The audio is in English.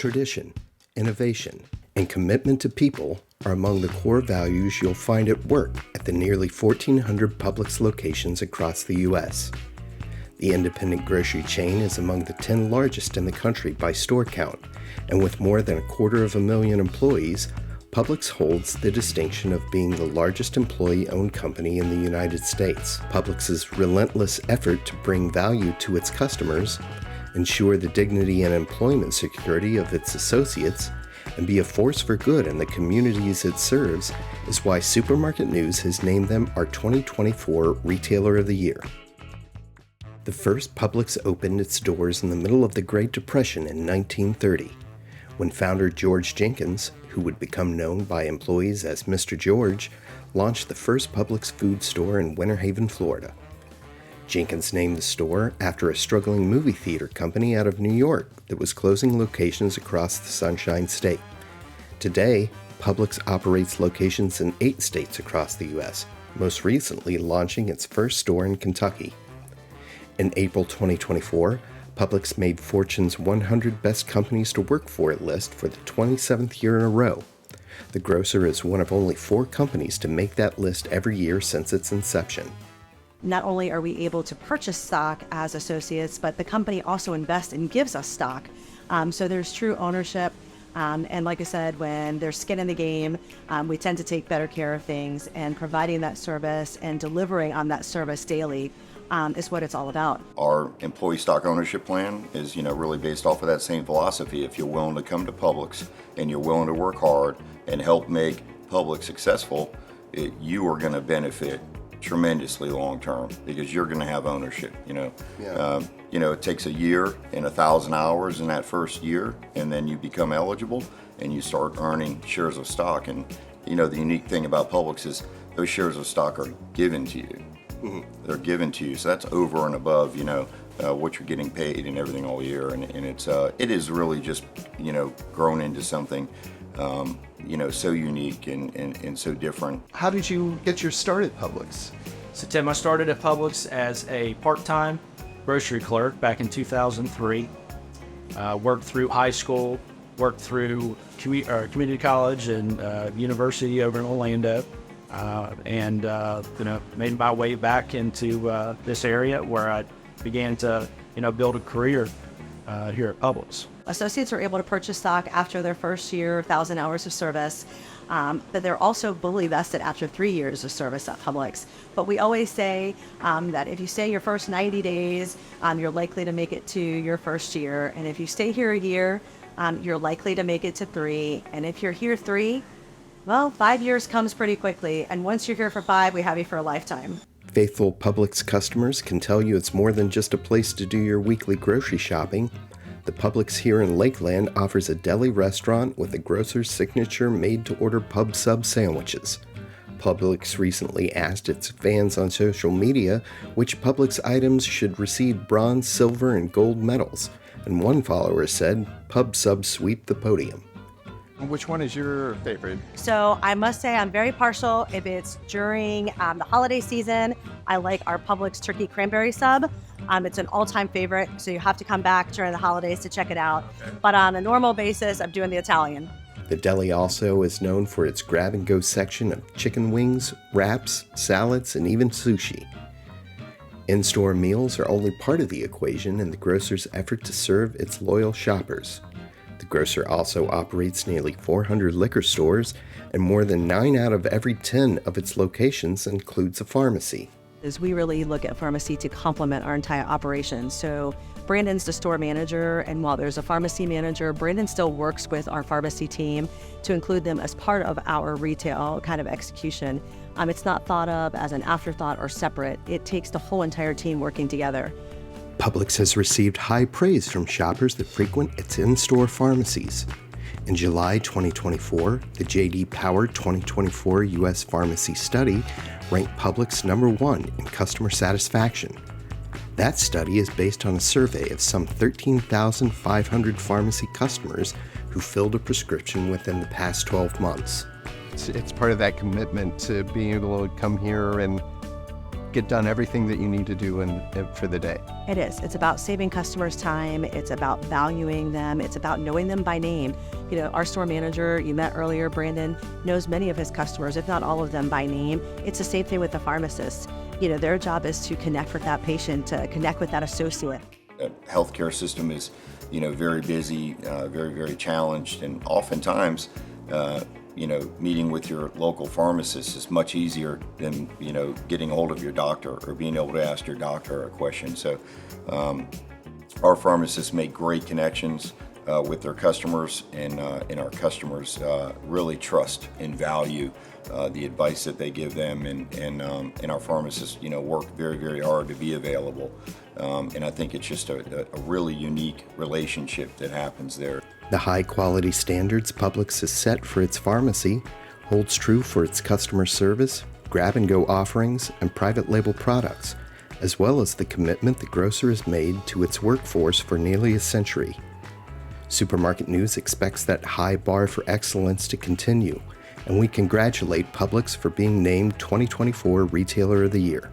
tradition, innovation, and commitment to people are among the core values you'll find at work at the nearly 1,400 Publix locations across the U.S. The independent grocery chain is among the 10 largest in the country by store count, and with more than 250,000 employees, Publix holds the distinction of being the largest employee-owned company in the United States. Publix's relentless effort to bring value to its customers, ensure the dignity and employment security of its associates, and be a force for good in the communities it serves is why Supermarket News has named them our 2024 Retailer of the Year. The first Publix opened its doors in the middle of the Great Depression in 1930, when founder George Jenkins, who would become known by employees as Mr. George, launched the first Publix food store in Winter Haven, Florida. Jenkins named the store after a struggling movie theater company out of New York that was closing locations across the Sunshine State. Today, Publix operates locations in 8 states across the U.S., most recently launching its first store in Kentucky. In April 2024, Publix made Fortune's 100 Best Companies to Work For list for the 27th year in a row. The grocer is one of only 4 companies to make that list every year since its inception. Not only are we able to purchase stock as associates, but the company also invests and gives us stock. So there's true ownership. And like I said, when there's skin in the game, we tend to take better care of things, and providing that service and delivering on that service daily is what it's all about. Our employee stock ownership plan is, really based off of that same philosophy. If you're willing to come to Publix and you're willing to work hard and help make Publix successful, you are going to benefit tremendously long term because you're going to have ownership. It takes a year and 1,000 hours in that first year, and then you become eligible and you start earning shares of stock. And the unique thing about Publix is those shares of stock are given to you. Mm-hmm. They're given to you, so that's over and above what you're getting paid and everything all year. And it is really just grown into something so unique and so different. How did you get your start at Publix? So Tim, I started at Publix as a part-time grocery clerk back in 2003. Worked through high school, worked through community college and university over in Orlando, and made my way back into this area where I began to build a career here at Publix. Associates are able to purchase stock after their first year, 1,000 hours of service, but they're also fully vested after 3 years of service at Publix. But we always say that if you stay your first 90 days, you're likely to make it to your first year. And if you stay here a year, you're likely to make it to 3. And if you're here 3, well, 5 years comes pretty quickly. And once you're here for 5, we have you for a lifetime. Faithful Publix customers can tell you it's more than just a place to do your weekly grocery shopping. The Publix here in Lakeland offers a deli restaurant with a grocer's signature made-to-order pub sub sandwiches. Publix recently asked its fans on social media which Publix items should receive bronze, silver, and gold medals, and one follower said, "Pub subs sweep the podium." Which one is your favorite? So I must say I'm very partial. If it's during the holiday season, I like our Publix turkey cranberry sub. It's an all-time favorite, so you have to come back during the holidays to check it out. But on a normal basis, I'm doing the Italian. The deli also is known for its grab-and-go section of chicken wings, wraps, salads, and even sushi. In-store meals are only part of the equation in the grocer's effort to serve its loyal shoppers. The grocer also operates nearly 400 liquor stores, and more than 9 out of every 10 of its locations includes a pharmacy. We really look at pharmacy to complement our entire operation. So Brandon's the store manager, and while there's a pharmacy manager, Brandon still works with our pharmacy team to include them as part of our retail kind of execution. It's not thought of as an afterthought or separate. It takes the whole entire team working together. Publix has received high praise from shoppers that frequent its in-store pharmacies. In July 2024, the J.D. Power 2024 U.S. Pharmacy Study ranked Publix number 1 in customer satisfaction. That study is based on a survey of some 13,500 pharmacy customers who filled a prescription within the past 12 months. It's part of that commitment to being able to come here and get done everything that you need to do for the day. It is. It's about saving customers time. It's about valuing them. It's about knowing them by name. You know, our store manager, you met earlier, Brandon, knows many of his customers, if not all of them by name. It's the same thing with the pharmacist. You know, their job is to connect with that patient, to connect with that associate. The healthcare system is, very busy, very, very challenged, and oftentimes, meeting with your local pharmacist is much easier than, getting hold of your doctor or being able to ask your doctor a question. So our pharmacists make great connections with their customers, and our customers really trust and value the advice that they give them, and our pharmacists, work very, very hard to be available. And I think it's just a really unique relationship that happens there. The high-quality standards Publix has set for its pharmacy holds true for its customer service, grab-and-go offerings, and private label products, as well as the commitment the grocer has made to its workforce for nearly a century. Supermarket News expects that high bar for excellence to continue, and we congratulate Publix for being named 2024 Retailer of the Year.